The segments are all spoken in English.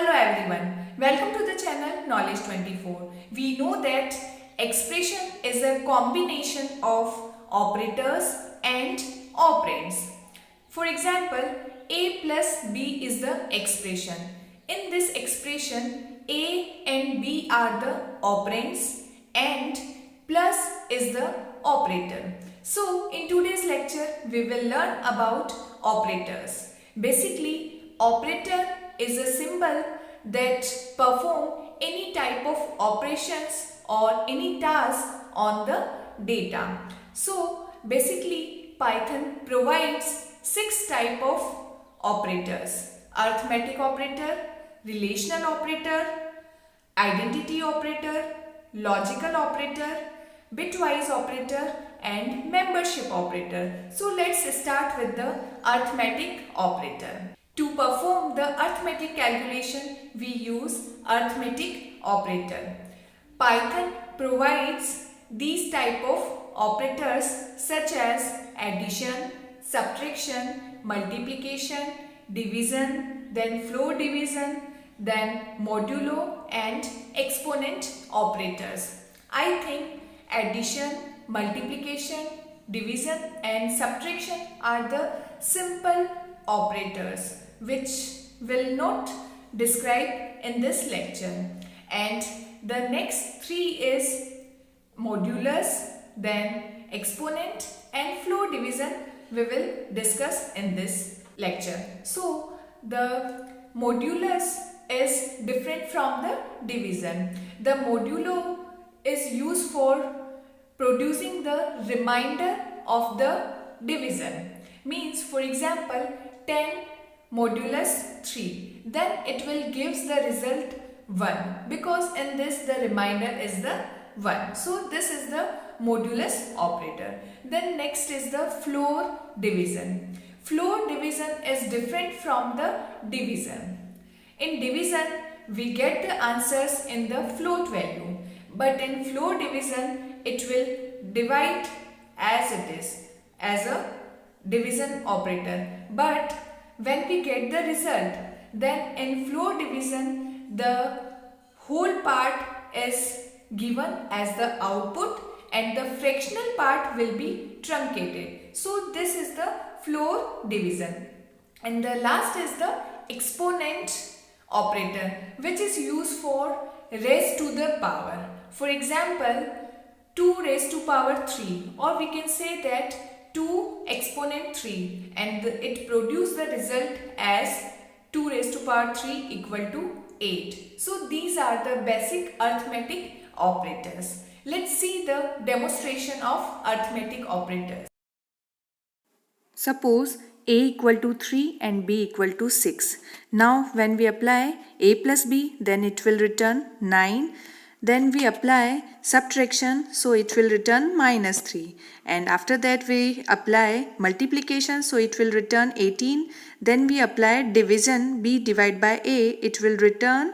Hello everyone, welcome to the channel Knowledge 24. We know that expression is a combination of operators and operands. For example, a plus b is the expression. In this expression, a and b are the operands and plus is the operator. So in today's lecture, we will learn about operators. Basically, operator is a symbol that perform any type of operations or any task on the data. So basically, Python provides 6 type of operators: arithmetic operator, relational operator, identity operator, logical operator, bitwise operator and membership operator. So let's start with the arithmetic operator. To perform the arithmetic calculation, we use arithmetic operator. Python provides these type of operators such as addition, subtraction, multiplication, division, then floor division, then modulo and exponent operators. I think addition, multiplication, division and subtraction are the simple operators which will not describe in this lecture. And the next 3 is modulus, then exponent and floor division we will discuss in this lecture. So the modulus is different from the division. The modulo is used for producing the remainder of the division. Means, for example, 10 modulus 3, then it will gives the result 1 because in this the remainder is the 1. So this is the modulus operator. Then next is the floor division. Floor division is different from the division. In division we get the answers in the float value, but in floor division it will divide as it is as a division operator. But when we get the result, then in floor division the whole part is given as the output and the fractional part will be truncated. So this is the floor division. And the last is the exponent operator, which is used for raised to the power. For example, 2 raised to power 3, or we can say that 2 exponent 3, and it produces the result as 2 raised to power 3 equal to 8. So these are the basic arithmetic operators. Let's see the demonstration of arithmetic operators. Suppose a equal to 3 and b equal to 6. Now when we apply a plus b, then it will return 9. Then we apply subtraction, so it will return minus 3. And after that we apply multiplication, so it will return 18. Then we apply division, b divided by a, it will return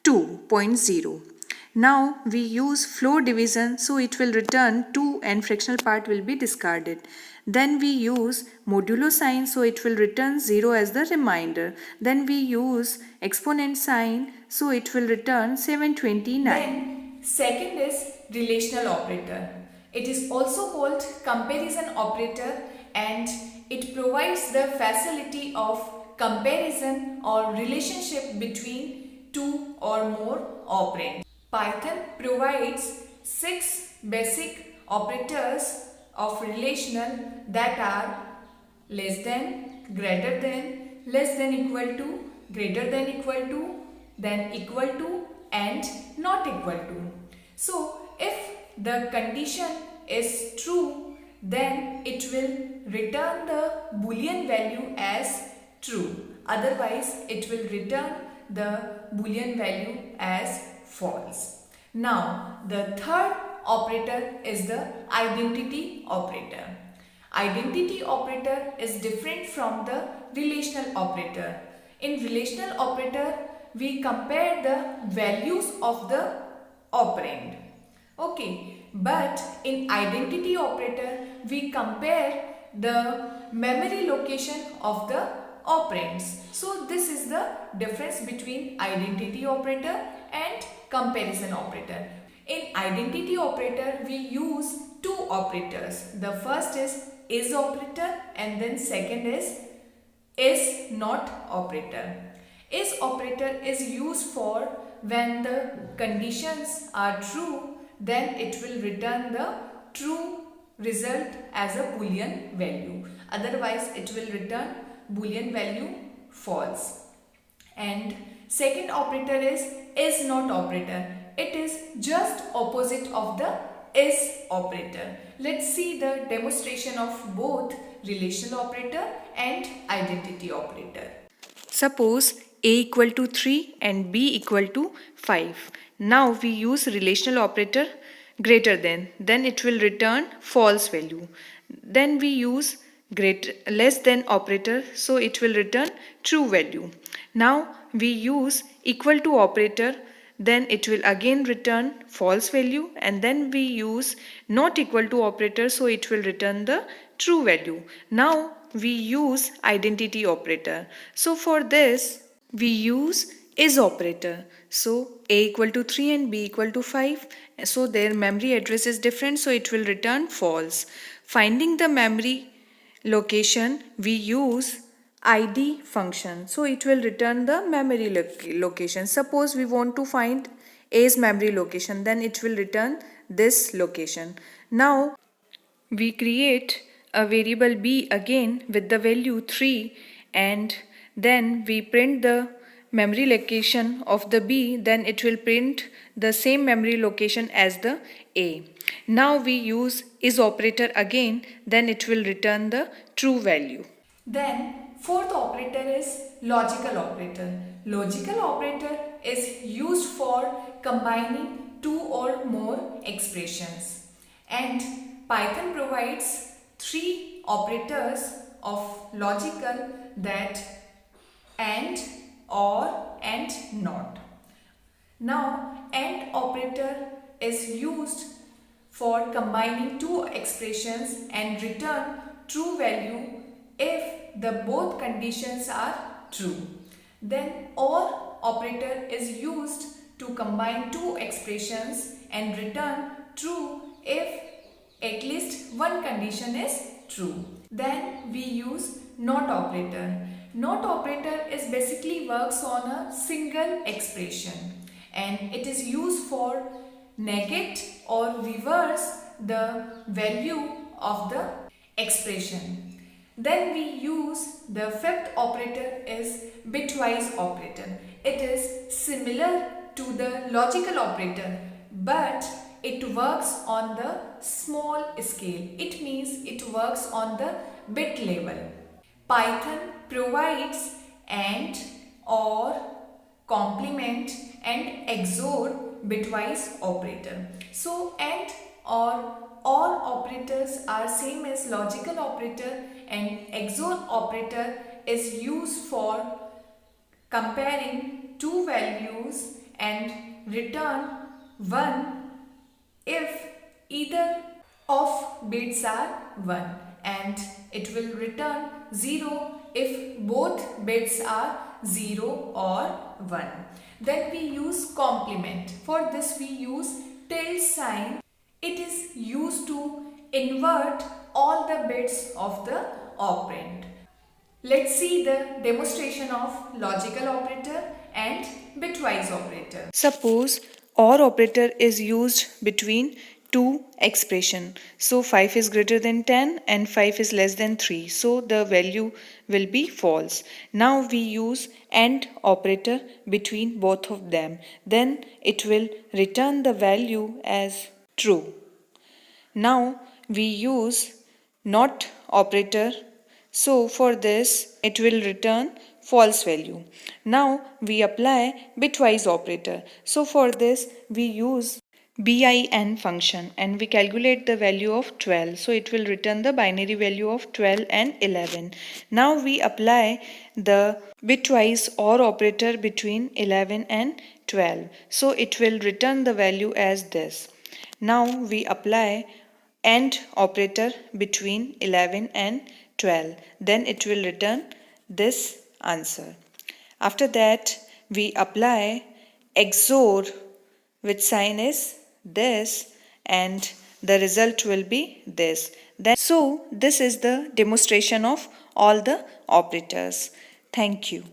2.0. Now we use floor division, so it will return 2 and fractional part will be discarded. Then we use modulo sign, so it will return 0 as the remainder. Then we use exponent sign, so it will return 729. Then second is relational operator. It is also called comparison operator and it provides the facility of comparison or relationship between 2 or more operands. Python provides 6 basic operators of relational that are less than, greater than, less than equal to, greater than equal to, then equal to and not equal to. So if the condition is true, then it will return the boolean value as true. Otherwise it will return the boolean value as false. Now the third operator is the identity operator. Identity operator is different from the relational operator. In relational operator we compare the values of the operand. Okay, but in identity operator we compare the memory location of the operands. So this is the difference between identity operator and comparison operator. In identity operator, we use two operators. The first is operator and then second is not operator. Is operator is used for when the conditions are true, then it will return the true result as a boolean value. Otherwise, it will return boolean value false. And second operator is not operator. It is just opposite of the is operator. Let's see the demonstration of both relational operator and identity operator. Suppose a equal to 3 and b equal to 5. Now we use relational operator greater than, then it will return false value. Then we use less than operator, so it will return true value. Now we use equal to operator, then it will again return false value, and then we use not equal to operator, so it will return the true value. Now we use identity operator. So for this we use is operator. So a equal to 3 and b equal to 5, so their memory address is different, so it will return false. Finding the memory location, we use id function, so it will return the memory location. Suppose we want to find a's memory location, then it will return this location. Now we create a variable b again with the value 3, and then we print the memory location of the b, then it will print the same memory location as the a. Now we use is operator again, then it will return the true value. Then fourth operator is logical operator. Logical operator is used for combining two or more expressions, and Python provides three operators of logical, that and, or, and not. Now AND operator is used for combining two expressions and return true value if the both conditions are true. Then OR operator is used to combine two expressions and return true if at least one condition is true. Then we use NOT operator. NOT operator is basically works on a single expression, and it is used for negate or reverse the value of the expression. Then we use the fifth operator is bitwise operator. It is similar to the logical operator, but it works on the small scale. It means it works on the bit level. Python provides AND, OR, complement and XOR bitwise operator. So AND or OR operators are same as logical operator, and XOR operator is used for comparing two values and return 1 if either of bits are 1, and it will return 0 if both bits are 0 or 1. Then we use complement. For this we use tilde sign. It is used to invert all the bits of the operand. Let's see the demonstration of logical operator and bitwise operator. Suppose OR operator is used between two expression. So 5 is greater than 10 and 5 is less than 3. So the value will be false. Now we use AND operator between both of them. Then it will return the value as true. Now we use NOT operator. So for this it will return false value. Now we apply bitwise operator. So for this we use bin function and we calculate the value of 12. So it will return the binary value of 12 and 11. Now we apply the bitwise OR operator between 11 and 12. So it will return the value as this. Now we apply AND operator between 11 and 12. Then it will return this answer. After that, we apply XOR, which sign is this, and the result will be this. So this is the demonstration of all the operators. Thank you.